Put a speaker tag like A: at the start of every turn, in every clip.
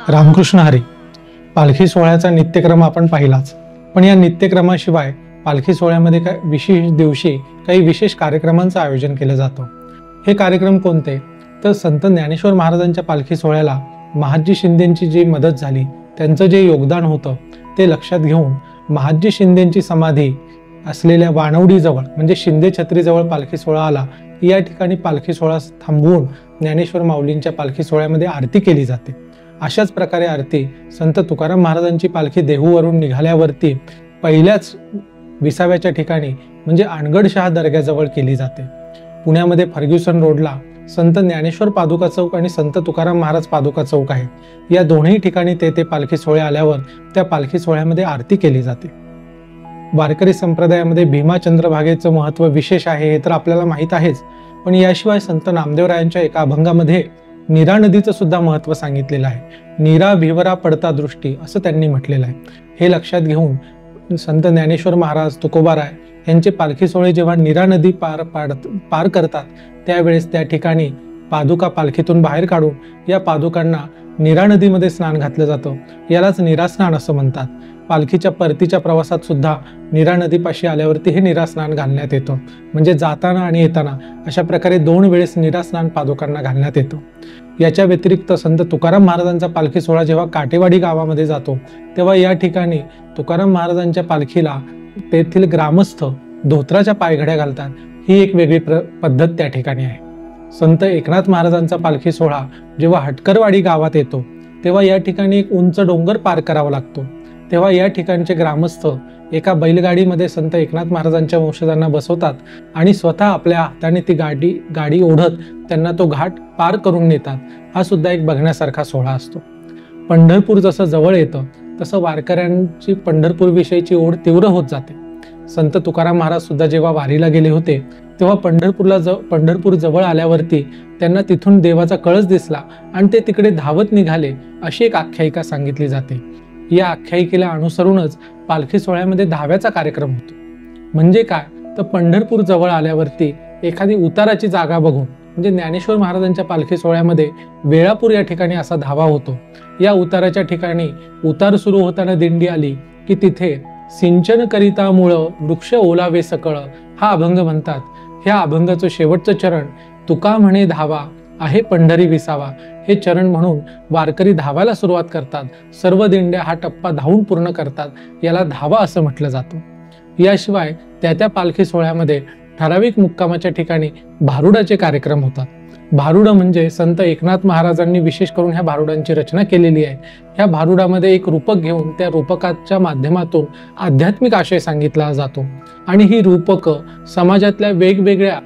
A: रामकृष्ण हरी. पालखी सोहळ्याचा नित्यक्रम आपण पाहिलाच, पण या नित्यक्रमाशिवाय पालखी सोहळ्यामध्ये विशेष दिवशी काही विशेष कार्यक्रमांचं आयोजन केलं जातं. हे कार्यक्रम कोणते? तर संत ज्ञानेश्वर महाराजांच्या पालखी सोहळ्याला महादजी शिंदेंची जी मदत झाली, त्यांचं जे योगदान होतं ते लक्षात घेऊन महादजी शिंदेंची समाधी असलेल्या वाणवडीजवळ म्हणजे शिंदे छत्रीजवळ पालखी सोहळा आला. या ठिकाणी पालखी सोहळा थांबवून ज्ञानेश्वर माऊलींच्या पालखी सोहळ्यामध्ये आरती केली जाते. अशाच प्रकारे आरती संत तुकाराम महाराजांची पालखी देहूवरून निघाल्यावरती पहिल्याच विसाव्याच्या ठिकाणी म्हणजे अणगडशहा दर्ग्याजवळ केली जाते. पुण्यामध्ये फर्ग्युसन रोडला संत ज्ञानेश्वर पादुका चौक आणि संत तुकाराम महाराज पादुका चौक आहे. या दोन्ही ठिकाणी ते पालखी सोहळे आल्यावर त्या पालखी सोहळ्यामध्ये आरती केली जाते. वारकरी संप्रदायामध्ये भीमा चंद्रभागेचं महत्त्व विशेष आहे हे तर आपल्याला माहीत आहेच, पण याशिवाय संत नामदेवरायांच्या एका अभंगामध्ये नीरा नदीचं सुद्धा महत्त्व सांगितलेलं आहे. नीरा भिवरा पडता दृष्टी असं त्यांनी म्हटलेलं आहे. हे लक्षात घेऊन संत ज्ञानेश्वर महाराज तुकोबाराय यांचे पालखी सोहळे जेव्हा नीरा नदी पार करतात त्यावेळेस त्या ठिकाणी पादुका पालखीतून बाहेर काढून या पादुकांना नीरा नदीमध्ये स्नान घातलं जातं. यालाच नीरा स्नान असं म्हणतात. पालखीच्या परतीच्या प्रवासात सुद्धा नीरा नदीपाशी आल्यावरती हे नीरा स्नान घालण्यात येतं. म्हणजे जाताना आणि येताना अशा प्रकारे 2 वेळेस नीरा स्नान पादुकांना घालण्यात येतं. याच्या व्यतिरिक्त संत तुकाराम महाराजांचा पालखी सोहळा जेव्हा काटेवाडी गावामध्ये जातो तेव्हा या ठिकाणी तुकाराम महाराजांच्या पालखीला तेथील ग्रामस्थ धोत्राच्या पायघड्या घालतात. ही एक वेगळी पद्धत त्या ठिकाणी आहे. संत एकनाथ महाराजांचा पालखी सोहळा जेव्हा हटकरवाडी गावात येतो तेव्हा या ठिकाणी एक उंच डोंगर पार करावा लागतो. तेव्हा या ठिकाणचे ग्रामस्थ एका बैलगाडीमध्ये संत एकनाथ महाराजांच्या वंशजांना बसवतात आणि स्वतः आपल्या हाताने ती गाडी ओढत त्यांना तो घाट पार करून नेतात. हा सुद्धा एक बघण्यासारखा सोहळा असतो. पंढरपूर जसं जवळ येतं तसं वारकऱ्यांची पंढरपूरविषयीची ओढ तीव्र होत जाते. संत तुकाराम महाराज सुद्धा जेव्हा वारीला गेले होते तेव्हा पंढरपूर जवळ आल्यावरती त्यांना तिथून देवाचा कळस दिसला आणि ते तिकडे धावत निघाले अशी एक आख्यायिका सांगितली जाते. या आख्यायिकेला अनुसरूनच पालखी सोहळ्यामध्ये धाव्याचा कार्यक्रम होतो. म्हणजे काय तर पंढरपूर जवळ आल्यावरती एखादी उताराची जागा बघून म्हणजे ज्ञानेश्वर महाराजांच्या पालखी सोहळ्यामध्ये वेळापूर या ठिकाणी असा धावा होतो. या उताराच्या ठिकाणी उतार सुरू होताना दिंडी आली की तिथे सिंचन करिता मुळ वृक्ष ओलावे सकळ हा अभंग म्हणतात. ह्या अभंगाचं शेवटचं चरण तुका म्हणे धावा आहे पंढरी विसावा हे चरण म्हणून वारकरी धावायला सुरुवात करतात. सर्व दिंड्या हा टप्पा धावून पूर्ण करतात. याला धावा असं म्हटलं जातं. याशिवाय त्या पालखी सोहळ्यामध्ये ठराविक मुक्कामाच्या ठिकाणी भारुडाचे कार्यक्रम होतात. भारुड म्हणजे संत एकनाथ महाराजांनी विशेष करून ह्या भारुडांची रचना केलेली आहे. ह्या भारुडामध्ये एक रूपक घेऊन त्या रूपकाच्या माध्यमातून आध्यात्मिक आशय सांगितला जातो आणि ही रूपकं समाजातल्या वेगवेगळ्या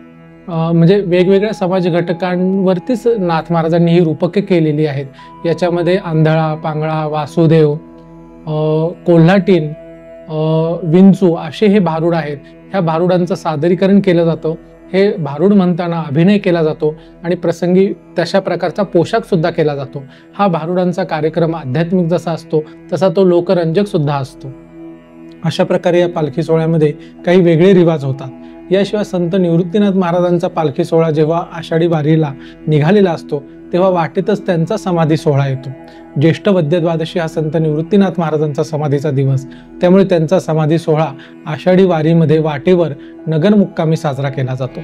A: समाज घटकांवरतीच नाथ महाराजांनी ही रूपके केलेली आहेत. याच्यामध्ये आंधळा, पांगळा, वासुदेव, कोल्हाटीन, विंचू असे हे भारुड आहेत. ह्या भारुडांचं सादरीकरण केलं जातं. हे भारुड म्हणताना अभिनय केला जातो आणि प्रसंगी तशा प्रकारचा पोशाख सुद्धा केला जातो. हा भारुडांचा कार्यक्रम आध्यात्मिक जसा असतो तसा तो लोकरंजक सुद्धा असतो. अशा प्रकारे या पालखी सोहळ्यामध्ये काही वेगळे रिवाज होतात. याशिवाय संत निवृत्तीनाथ महाराजांचा पालखी सोहळा जेव्हा आषाढी वारीला निघालेला असतो तेव्हा वाटेतच त्यांचा समाधी सोहळा येतो. ज्येष्ठ वद्य द्वादशी हा संत निवृत्तीनाथ महाराजांचा समाधीचा दिवस, त्यामुळे त्यांचा समाधी सोहळा आषाढी वारीमध्ये वाटेवर नगर मुक्कामी साजरा केला जातो.